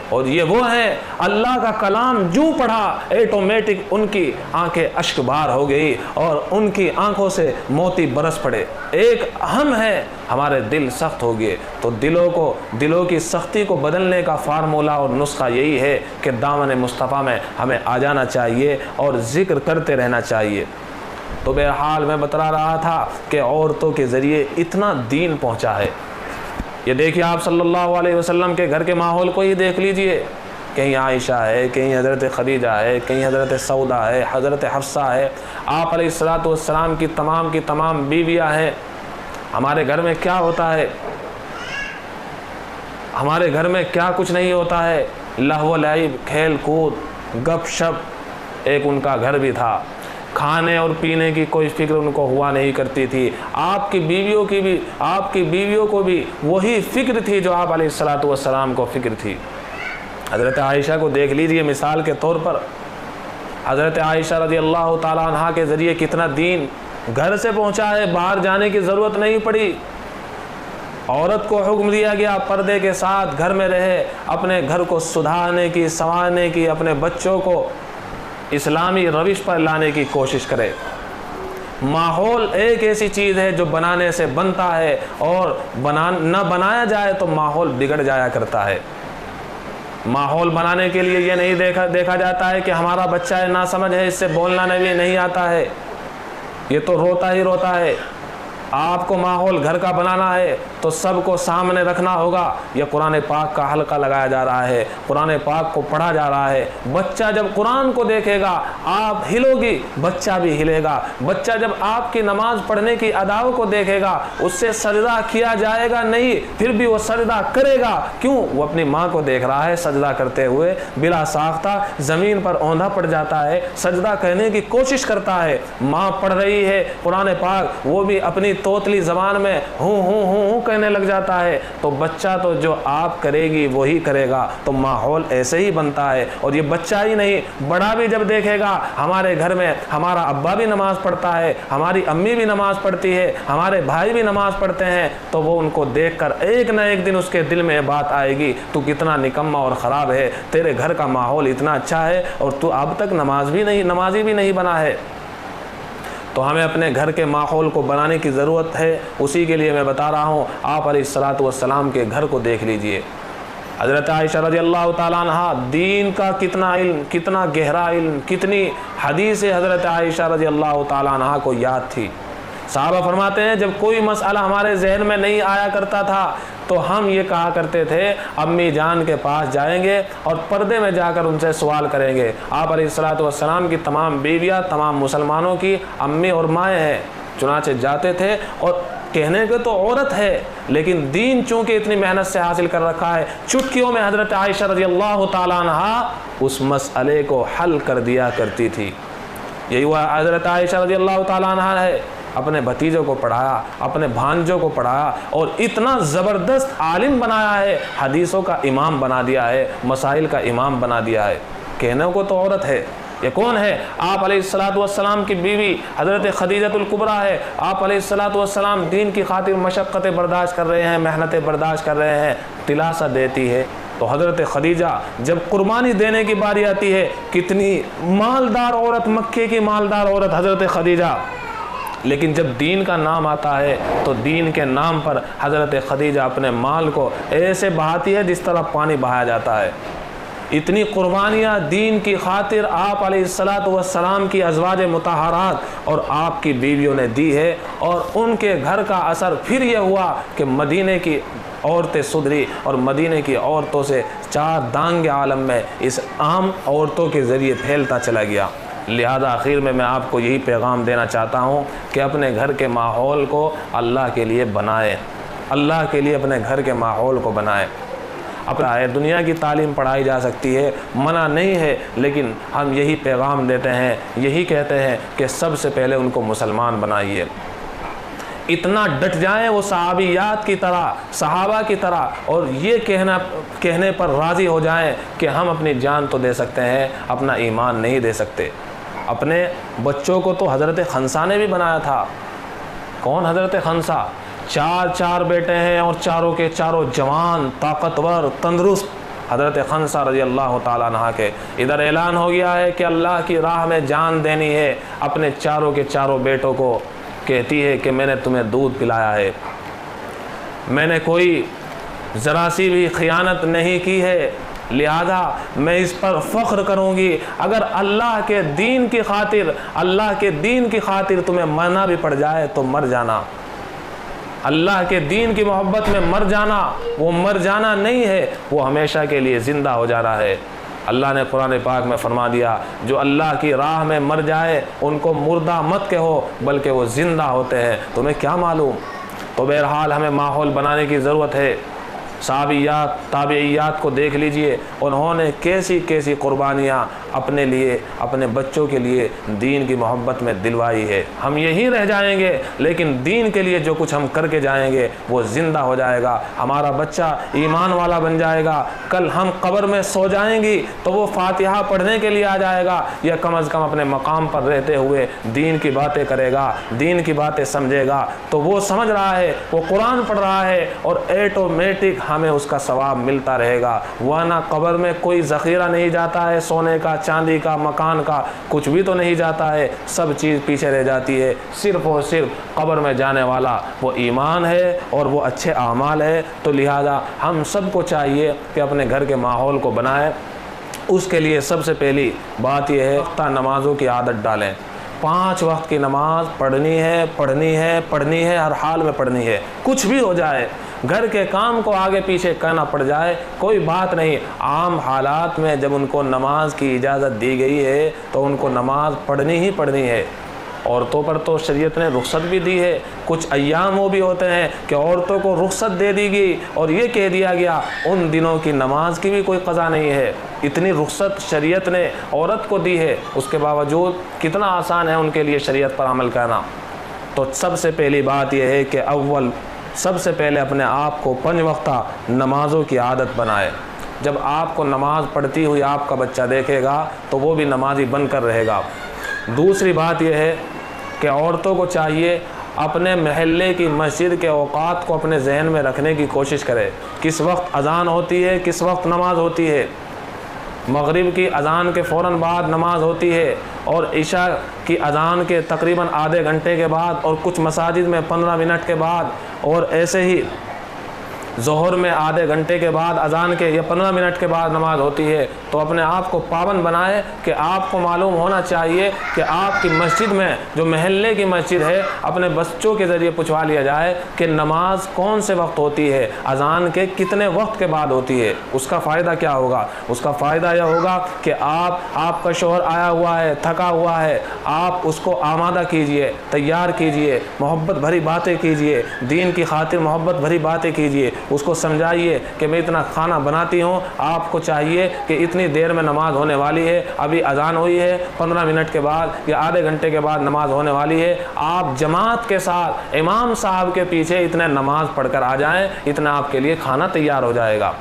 A: اور یہ وہ ہیں اللہ کا کلام جو پڑھا ایٹومیٹک ان کی آنکھیں اشک بار ہو گئی اور ان کی آنکھوں سے موتی برس پڑے۔ ایک ہم ہے ہمارے دل سخت ہو گئے، تو دلوں کی سختی کو بدلنے کا فارمولہ اور نسخہ یہی ہے کہ دامن مصطفیٰ میں ہمیں آ جانا چاہیے اور ذکر کرتے رہنا چاہیے۔ تو بہرحال میں بتا رہا تھا کہ عورتوں کے ذریعے اتنا دین پہنچا ہے۔ یہ دیکھیے آپ صلی اللہ علیہ وسلم کے گھر کے ماحول کو ہی دیکھ لیجئے، کہیں عائشہ ہے، کہیں حضرت خدیجہ ہے، کہیں حضرت سودا ہے، حضرت حفصہ ہے، آپ علیہ السلام کی تمام بیویاں ہیں۔ ہمارے گھر میں کیا ہوتا ہے؟ ہمارے گھر میں کیا کچھ نہیں ہوتا ہے؟ لہو و لعب، کھیل کود، گپ شپ ایک ان کا گھر بھی تھا۔ کھانے اور پینے کی کوئی فکر ان کو ہوا نہیں کرتی تھی۔ آپ کی بیویوں کو بھی وہی فکر تھی جو آپ علیہ السلام کو فکر تھی۔ حضرت عائشہ کو دیکھ لیجئے مثال کے طور پر، حضرت عائشہ رضی اللہ تعالیٰ عنہ کے ذریعے کتنا دین گھر سے پہنچا ہے، باہر جانے کی ضرورت نہیں پڑی۔ عورت کو حکم دیا گیا پردے کے ساتھ گھر میں رہے، اپنے گھر کو سدھارنے کی، سنوارنے کی، اپنے بچوں کو اسلامی روش پر لانے کی کوشش کرے۔ ماحول ایک ایسی چیز ہے جو بنانے سے بنتا ہے، اور نہ بنایا جائے تو ماحول بگڑ جایا کرتا ہے۔ ماحول بنانے کے لیے یہ نہیں دیکھا جاتا ہے کہ ہمارا بچہ ہے ناسمجھ ہے، اس سے بولنا نہیں آتا ہے، یہ تو روتا ہی روتا ہے۔ آپ کو ماحول گھر کا بنانا ہے تو سب کو سامنے رکھنا ہوگا۔ یہ قرآن پاک کا حلقہ لگایا جا رہا ہے، قرآن پاک کو پڑھا جا رہا ہے۔ بچہ جب قرآن کو دیکھے گا، آپ ہلو گی، بچہ بھی ہلے گا۔ بچہ جب آپ کی نماز پڑھنے کی اداؤں کو دیکھے گا، اس سے سجدہ کیا جائے گا نہیں، پھر بھی وہ سجدہ کرے گا۔ کیوں؟ وہ اپنی ماں کو دیکھ رہا ہے سجدہ کرتے ہوئے، بلا ساختہ زمین پر اوندھا پڑ جاتا ہے، سجدہ کرنے کی کوشش کرتا ہے۔ ماں پڑھ رہی ہے قرآن پاک، وہ بھی اپنی توتلی زبان میں ہوں کہنے لگ جاتا ہے، تو بچہ تو جو آپ کرے گی وہی کرے گا۔ تو ماحول ایسے ہی بنتا ہے۔ اور یہ بچہ ہی نہیں، بڑا بھی جب دیکھے گا ہمارے گھر میں ہمارا ابا بھی نماز پڑھتا ہے، ہماری امی بھی نماز پڑھتی ہے، ہمارے بھائی بھی نماز پڑھتے ہیں، تو وہ ان کو دیکھ کر ایک نہ ایک دن اس کے دل میں بات آئے گی، تو کتنا نکما اور خراب ہے، تیرے گھر کا ماحول اتنا اچھا ہے اور تو اب تک نمازی بھی نہیں بنا ہے۔ تو ہمیں اپنے گھر کے ماحول کو بنانے کی ضرورت ہے۔ اسی کے لیے میں بتا رہا ہوں، آپ علیہ السلام کے گھر کو دیکھ لیجئے۔ حضرت عائشہ رضی اللہ تعالیٰ عنہ دین کا کتنا علم، کتنا گہرا علم، کتنی حدیثیں حضرت عائشہ رضی اللہ تعالیٰ عنہ کو یاد تھی۔ صحابہ فرماتے ہیں جب کوئی مسئلہ ہمارے ذہن میں نہیں آیا کرتا تھا تو ہم یہ کہا کرتے تھے امی جان کے پاس جائیں گے اور پردے میں جا کر ان سے سوال کریں گے۔ آپ علیہ السلام کی تمام بیویاں تمام مسلمانوں کی امی اور مائیں ہیں، چنانچہ جاتے تھے اور کہنے کے تو عورت ہے لیکن دین چونکہ اتنی محنت سے حاصل کر رکھا ہے، چٹکیوں میں حضرت عائشہ رضی اللہ تعالیٰ عنہ اس مسئلے کو حل کر دیا کرتی تھی۔ یہی وہ حضرت عائشہ رضی اللہ تعالیٰ عنہ ہے، اپنے بھتیجوں کو پڑھایا، اپنے بھانجوں کو پڑھایا اور اتنا زبردست عالم بنایا ہے، حدیثوں کا امام بنا دیا ہے، مسائل کا امام بنا دیا ہے۔ کہنے کو تو عورت ہے، یہ کون ہے؟ آپ علیہ السلام کی بیوی حضرت خدیجہ الکبریٰ ہے۔ آپ علیہ السلام دین کی خاطر مشقتیں برداشت کر رہے ہیں، محنتیں برداشت کر رہے ہیں، دلاسا دیتی ہے۔ تو حضرت خدیجہ جب قربانی دینے کی باری آتی ہے، کتنی مالدار عورت، مکے کی مالدار عورت حضرت خدیجہ، لیکن جب دین کا نام آتا ہے تو دین کے نام پر حضرت خدیجہ اپنے مال کو ایسے بہاتی ہے جس طرح پانی بہایا جاتا ہے۔ اتنی قربانیاں دین کی خاطر آپ علیہ السلام کی ازواج مطہرات اور آپ کی بیویوں نے دی ہے، اور ان کے گھر کا اثر پھر یہ ہوا کہ مدینے کی عورتیں سدھری اور مدینے کی عورتوں سے چار دانگ عالم میں اس عام عورتوں کے ذریعے پھیلتا چلا گیا۔ لہذا آخر میں آپ کو یہی پیغام دینا چاہتا ہوں کہ اپنے گھر کے ماحول کو اللہ کے لیے بنائیں، اللہ کے لیے اپنے گھر کے ماحول کو بنائیں۔ اپنا دنیا کی تعلیم پڑھائی جا سکتی ہے، منع نہیں ہے، لیکن ہم یہی پیغام دیتے ہیں، یہی کہتے ہیں کہ سب سے پہلے ان کو مسلمان بنائیے۔ اتنا ڈٹ جائیں وہ صحابیات کی طرح، صحابہ کی طرح، اور یہ کہنے پر راضی ہو جائیں کہ ہم اپنی جان تو دے سکتے ہیں، اپنا ایمان نہیں دے سکتے۔ اپنے بچوں کو تو حضرت خنسا نے بھی بنایا تھا۔ کون حضرت خنسا؟ چار بیٹے ہیں اور چاروں کے چاروں جوان، طاقتور، تندرست، حضرت خنسہ رضی اللہ تعالیٰ عنہ کے ادھر اعلان ہو گیا ہے کہ اللہ کی راہ میں جان دینی ہے، اپنے چاروں کے چاروں بیٹوں کو کہتی ہے کہ میں نے تمہیں دودھ پلایا ہے، میں نے کوئی ذرا سی بھی خیانت نہیں کی ہے، لہذا میں اس پر فخر کروں گی۔ اگر اللہ کے دین کی خاطر تمہیں مرنا بھی پڑ جائے تو مر جانا۔ اللہ کے دین کی محبت میں مر جانا، وہ مر جانا نہیں ہے، وہ ہمیشہ کے لیے زندہ ہو جانا ہے۔ اللہ نے قرآن پاک میں فرما دیا، جو اللہ کی راہ میں مر جائے ان کو مردہ مت کہو بلکہ وہ زندہ ہوتے ہیں، تمہیں کیا معلوم۔ تو بہرحال ہمیں ماحول بنانے کی ضرورت ہے۔ صحابیات تابعیات کو دیکھ لیجئے، انہوں نے کیسی کیسی قربانیاں اپنے لیے، اپنے بچوں کے لیے دین کی محبت میں دلوائی ہے۔ ہم یہی رہ جائیں گے لیکن دین کے لیے جو کچھ ہم کر کے جائیں گے وہ زندہ ہو جائے گا، ہمارا بچہ ایمان والا بن جائے گا۔ کل ہم قبر میں سو جائیں گی تو وہ فاتحہ پڑھنے کے لیے آ جائے گا، یا کم از کم اپنے مقام پر رہتے ہوئے دین کی باتیں کرے گا، دین کی باتیں سمجھے گا، تو وہ سمجھ رہا ہے، وہ قرآن پڑھ رہا ہے اور ایٹومیٹک ہمیں اس کا ثواب ملتا رہے گا۔ ورنہ قبر میں کوئی ذخیرہ نہیں جاتا ہے، سونے کا، چاندی کا، مکان کا، کچھ بھی تو نہیں جاتا ہے، سب چیز پیچھے رہ جاتی ہے۔ صرف اور صرف قبر میں جانے والا وہ ایمان ہے اور وہ اچھے اعمال ہے۔ تو لہذا ہم سب کو چاہیے کہ اپنے گھر کے ماحول کو بنائیں۔ اس کے لیے سب سے پہلی بات یہ ہے کہ نمازوں کی عادت ڈالیں۔ 5 وقت کی نماز پڑھنی ہے، ہر حال میں پڑھنی ہے، کچھ بھی ہو جائے، گھر کے کام کو آگے پیچھے کرنا پڑ جائے کوئی بات نہیں۔ عام حالات میں جب ان کو نماز کی اجازت دی گئی ہے تو ان کو نماز پڑھنی ہی پڑھنی ہے۔ عورتوں پر تو شریعت نے رخصت بھی دی ہے، کچھ ایام وہ بھی ہوتے ہیں کہ عورتوں کو رخصت دے دی گئی اور یہ کہہ دیا گیا ان دنوں کی نماز کی بھی کوئی قضا نہیں ہے۔ اتنی رخصت شریعت نے عورت کو دی ہے، اس کے باوجود کتنا آسان ہے ان کے لیے شریعت پر عمل کرنا۔ تو سب سے پہلی بات یہ ہے کہ سب سے پہلے اپنے آپ کو 5 وقتہ نمازوں کی عادت بنائے۔ جب آپ کو نماز پڑھتی ہوئی آپ کا بچہ دیکھے گا تو وہ بھی نمازی بن کر رہے گا۔ دوسری بات یہ ہے کہ عورتوں کو چاہیے اپنے محلے کی مسجد کے اوقات کو اپنے ذہن میں رکھنے کی کوشش کرے، کس وقت اذان ہوتی ہے، کس وقت نماز ہوتی ہے۔ مغرب کی اذان کے فوراً بعد نماز ہوتی ہے اور عشاء کی اذان کے تقریباً آدھے گھنٹے کے بعد، اور کچھ مساجد میں 15 منٹ کے بعد، اور ایسے ہی ظہر میں آدھے گھنٹے کے بعد اذان کے یا 15 منٹ کے بعد نماز ہوتی ہے۔ تو اپنے آپ کو پابند بنائے کہ آپ کو معلوم ہونا چاہیے کہ آپ کی مسجد میں، جو محلے کی مسجد ہے، اپنے بچوں کے ذریعے پوچھوا لیا جائے کہ نماز کون سے وقت ہوتی ہے، اذان کے کتنے وقت کے بعد ہوتی ہے۔ اس کا فائدہ کیا ہوگا؟ اس کا فائدہ یہ ہوگا کہ آپ کا شوہر آیا ہوا ہے، تھکا ہوا ہے، آپ اس کو آمادہ کیجئے، تیار کیجئے، محبت بھری باتیں کیجئے، دین کی خاطر محبت بھری باتیں کیجئے، اس کو سمجھائیے کہ میں اتنا کھانا بناتی ہوں، آپ کو چاہیے کہ اتنی دیر میں نماز ہونے والی ہے، ابھی اذان ہوئی ہے، 15 منٹ کے بعد یا آدھے گھنٹے کے بعد نماز ہونے والی ہے، آپ جماعت کے ساتھ امام صاحب کے پیچھے اتنے نماز پڑھ کر آ جائیں، اتنا آپ کے لیے کھانا تیار ہو جائے گا۔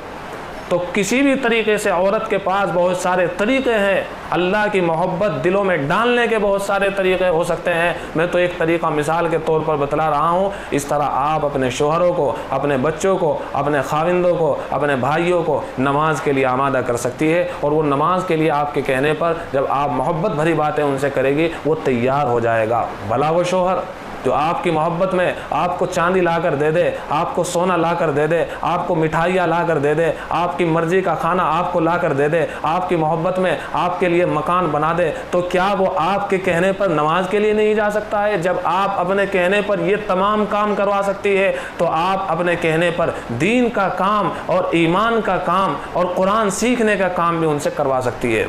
A: تو کسی بھی طریقے سے عورت کے پاس بہت سارے طریقے ہیں، اللہ کی محبت دلوں میں ڈالنے کے بہت سارے طریقے ہو سکتے ہیں۔ میں تو ایک طریقہ مثال کے طور پر بتلا رہا ہوں۔ اس طرح آپ اپنے شوہروں کو، اپنے بچوں کو، اپنے خاوندوں کو، اپنے بھائیوں کو نماز کے لیے آمادہ کر سکتی ہے، اور وہ نماز کے لیے آپ کے کہنے پر جب آپ محبت بھری باتیں ان سے کرے گی وہ تیار ہو جائے گا۔ بھلا وہ شوہر جو آپ کی محبت میں آپ کو چاندی لا کر دے دے، آپ کو سونا لا کر دے دے، آپ کو مٹھائیاں لا کر دے دے، آپ کی مرضی کا کھانا آپ کو لا کر دے دے، آپ کی محبت میں آپ کے لیے مکان بنا دے، تو کیا وہ آپ کے کہنے پر نماز کے لیے نہیں جا سکتا ہے؟ جب آپ اپنے کہنے پر یہ تمام کام کروا سکتی ہے تو آپ اپنے کہنے پر دین کا کام اور ایمان کا کام اور قرآن سیکھنے کا کام بھی ان سے کروا سکتی ہے۔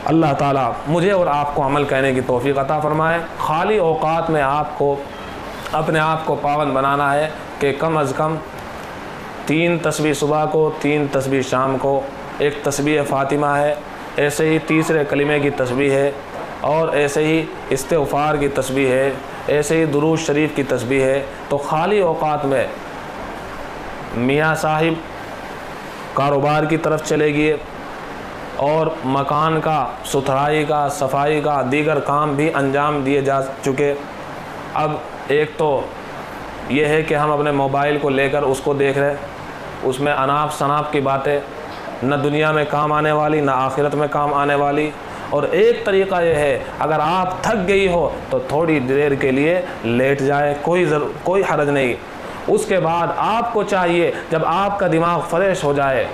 A: اللہ تعالیٰ مجھے اور آپ کو عمل کرنے کی توفیق عطا فرمائے۔ خالی اوقات میں آپ کو اپنے آپ کو پابند بنانا ہے کہ کم از کم 3 تسبیح صبح کو، 3 تسبیح شام کو، ایک تسبیح فاطمہ ہے، ایسے ہی تیسرے کلمے کی تسبیح ہے، اور ایسے ہی استغفار کی تسبیح ہے، ایسے ہی درود شریف کی تسبیح ہے۔ تو خالی اوقات میں میاں صاحب کاروبار کی طرف چلے گئے اور مکان کا، ستھرائی کا، صفائی کا، دیگر کام بھی انجام دیے جا چکے۔ اب ایک تو یہ ہے کہ ہم اپنے موبائل کو لے کر اس کو دیکھ رہے، اس میں اناپ شناپ کی باتیں نہ دنیا میں کام آنے والی نہ آخرت میں کام آنے والی۔ اور ایک طریقہ یہ ہے، اگر آپ تھک گئی ہو تو تھوڑی دیر کے لیے لیٹ جائے، کوئی حرج نہیں۔ اس کے بعد آپ کو چاہیے جب آپ کا دماغ فریش ہو جائے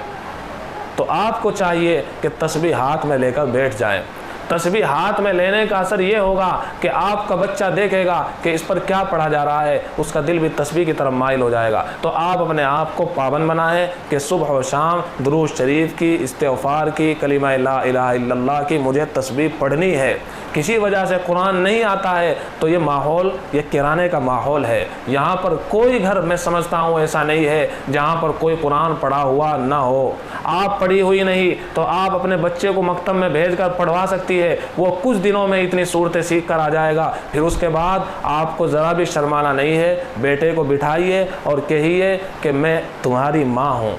A: تو آپ کو چاہیے کہ تسبیح ہاتھ میں لے کر بیٹھ جائیں۔ تسبیح ہاتھ میں لینے کا اثر یہ ہوگا کہ آپ کا بچہ دیکھے گا کہ اس پر کیا پڑھا جا رہا ہے، اس کا دل بھی تسبیح کی طرف مائل ہو جائے گا۔ تو آپ اپنے آپ کو پابند بنائیں کہ صبح و شام درود شریف کی، استغفار کی، کلمہ لا الہ الا اللہ کی مجھے تسبیح پڑھنی ہے۔ کسی وجہ سے قرآن نہیں آتا ہے تو یہ ماحول یہ کرانے کا ماحول ہے۔ یہاں پر کوئی گھر میں سمجھتا ہوں ایسا نہیں ہے جہاں پر کوئی قرآن پڑھا ہوا نہ ہو۔ آپ پڑھی ہوئی نہیں تو آپ اپنے بچے کو مکتب میں بھیج کر پڑھوا سکتی ہے، وہ کچھ دنوں میں اتنی صورتیں سیکھ کر آ جائے گا۔ پھر اس کے بعد آپ کو ذرا بھی شرمانا نہیں ہے، بیٹے کو بٹھائیے اور کہیے کہ میں تمہاری ماں ہوں،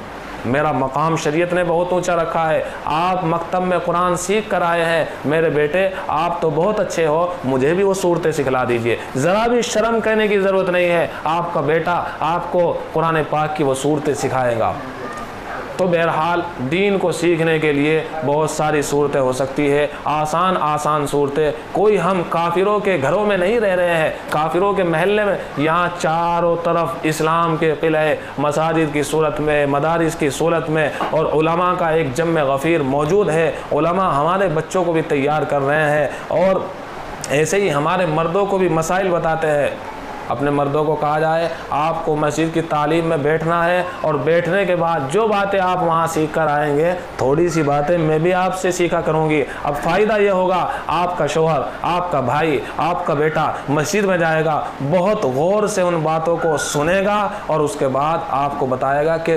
A: میرا مقام شریعت نے بہت اونچا رکھا ہے، آپ مکتب میں قرآن سیکھ کر آئے ہیں، میرے بیٹے آپ تو بہت اچھے ہو، مجھے بھی وہ صورتیں سکھلا دیجئے۔ ذرا بھی شرم کرنے کی ضرورت نہیں ہے، آپ کا بیٹا آپ کو قرآن پاک کی وہ صورتیں سکھائے گا۔ تو بہرحال دین کو سیکھنے کے لیے بہت ساری صورتیں ہو سکتی ہے، آسان صورتیں۔ کوئی ہم کافروں کے گھروں میں نہیں رہ رہے ہیں، کافروں کے محلے میں، یہاں چاروں طرف اسلام کے قلعے مساجد کی صورت میں، مدارس کی صورت میں، اور علماء کا ایک جمع غفیر موجود ہے۔ علماء ہمارے بچوں کو بھی تیار کر رہے ہیں، اور ایسے ہی ہمارے مردوں کو بھی مسائل بتاتے ہیں۔ اپنے مردوں کو کہا جائے آپ کو مسجد کی تعلیم میں بیٹھنا ہے، اور بیٹھنے کے بعد جو باتیں آپ وہاں سیکھ کر آئیں گے تھوڑی سی باتیں میں بھی آپ سے سیکھا کروں گی۔ اب فائدہ یہ ہوگا آپ کا شوہر، آپ کا بھائی، آپ کا بیٹا مسجد میں جائے گا، بہت غور سے ان باتوں کو سنے گا، اور اس کے بعد آپ کو بتائے گا کہ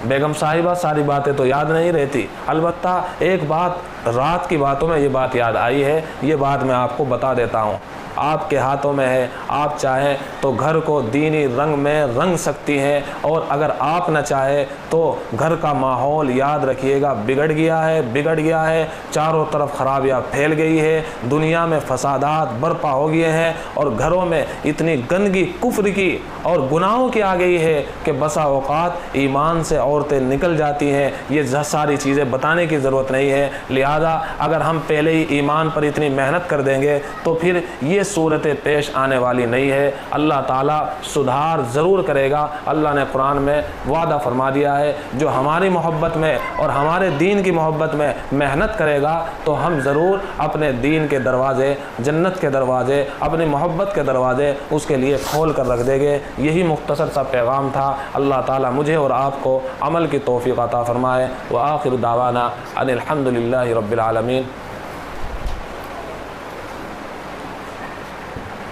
A: بیگم صاحبہ ساری باتیں تو یاد نہیں رہتی، البتہ ایک بات رات کی باتوں میں یہ بات یاد آئی ہے، یہ بات میں آپ کو بتا دیتا ہوں۔ آپ کے ہاتھوں میں ہے، آپ چاہیں تو گھر کو دینی رنگ میں رنگ سکتی ہیں، اور اگر آپ نہ چاہے تو گھر کا ماحول یاد رکھیے گا بگڑ گیا ہے، چاروں طرف خرابیاں پھیل گئی ہے، دنیا میں فسادات برپا ہو گئے ہیں، اور گھروں میں اتنی گندگی کفر کی اور گناہوں کی آ گئی ہے کہ بسا اوقات ایمان سے عورتیں نکل جاتی ہیں۔ یہ ساری چیزیں بتانے کی ضرورت نہیں ہے، لہذا اگر ہم پہلے ہی ایمان پر اتنی محنت کر دیں گے تو پھر یہ صورتیں پیش آنے والی نہیں ہے۔ اللہ تعالیٰ سدھار ضرور کرے گا۔ اللہ نے قرآن میں وعدہ فرما دیا ہے، جو ہماری محبت میں اور ہمارے دین کی محبت میں محنت کرے گا تو ہم ضرور اپنے دین کے دروازے، جنت کے دروازے، اپنی محبت کے دروازے اس کے لیے کھول کر رکھ دیں گے۔ یہی مختصر سا پیغام تھا۔ اللہ تعالیٰ مجھے اور آپ کو عمل کی توفیق عطا فرمائے۔ وآخر دعوانا ان الحمد للہ رب العالمین۔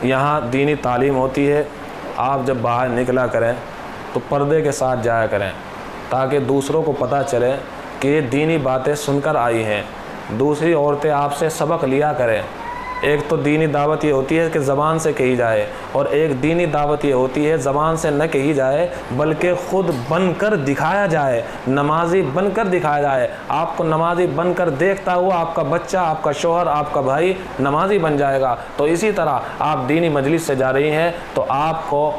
A: یہاں دینی تعلیم ہوتی ہے، آپ جب باہر نکلا کریں تو پردے کے ساتھ جایا کریں، تاکہ دوسروں کو پتہ چلے کہ یہ دینی باتیں سن کر آئی ہیں، دوسری عورتیں آپ سے سبق لیا کریں۔ ایک تو دینی دعوت یہ ہوتی ہے کہ زبان سے کہی جائے، اور ایک دینی دعوت یہ ہوتی ہے زبان سے نہ کہی جائے بلکہ خود بن کر دکھایا جائے، نمازی بن کر دکھایا جائے۔ آپ کو نمازی بن کر دیکھتا ہوا آپ کا بچہ، آپ کا شوہر، آپ کا بھائی نمازی بن جائے گا۔ تو اسی طرح آپ دینی مجلس سے جا رہی ہیں تو آپ کو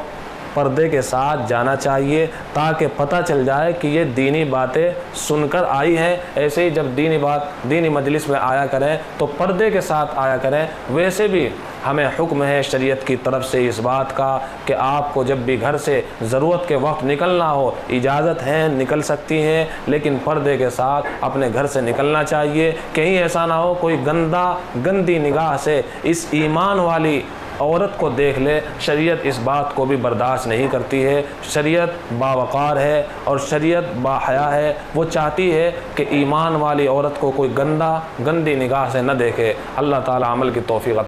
A: پردے کے ساتھ جانا چاہیے، تاکہ پتہ چل جائے کہ یہ دینی باتیں سن کر آئی ہیں۔ ایسے ہی جب دینی مجلس میں آیا کریں تو پردے کے ساتھ آیا کریں۔ ویسے بھی ہمیں حکم ہے شریعت کی طرف سے اس بات کا کہ آپ کو جب بھی گھر سے ضرورت کے وقت نکلنا ہو، اجازت ہے، نکل سکتی ہیں، لیکن پردے کے ساتھ اپنے گھر سے نکلنا چاہیے۔ کہیں ایسا نہ ہو کوئی گندی نگاہ سے اس ایمان والی عورت کو دیکھ لے۔ شریعت اس بات کو بھی برداشت نہیں کرتی ہے۔ شریعت باوقار ہے اور شریعت باحیا ہے، وہ چاہتی ہے کہ ایمان والی عورت کو کوئی گندی نگاہ سے نہ دیکھے۔ اللہ تعالی عمل کی توفیق عطا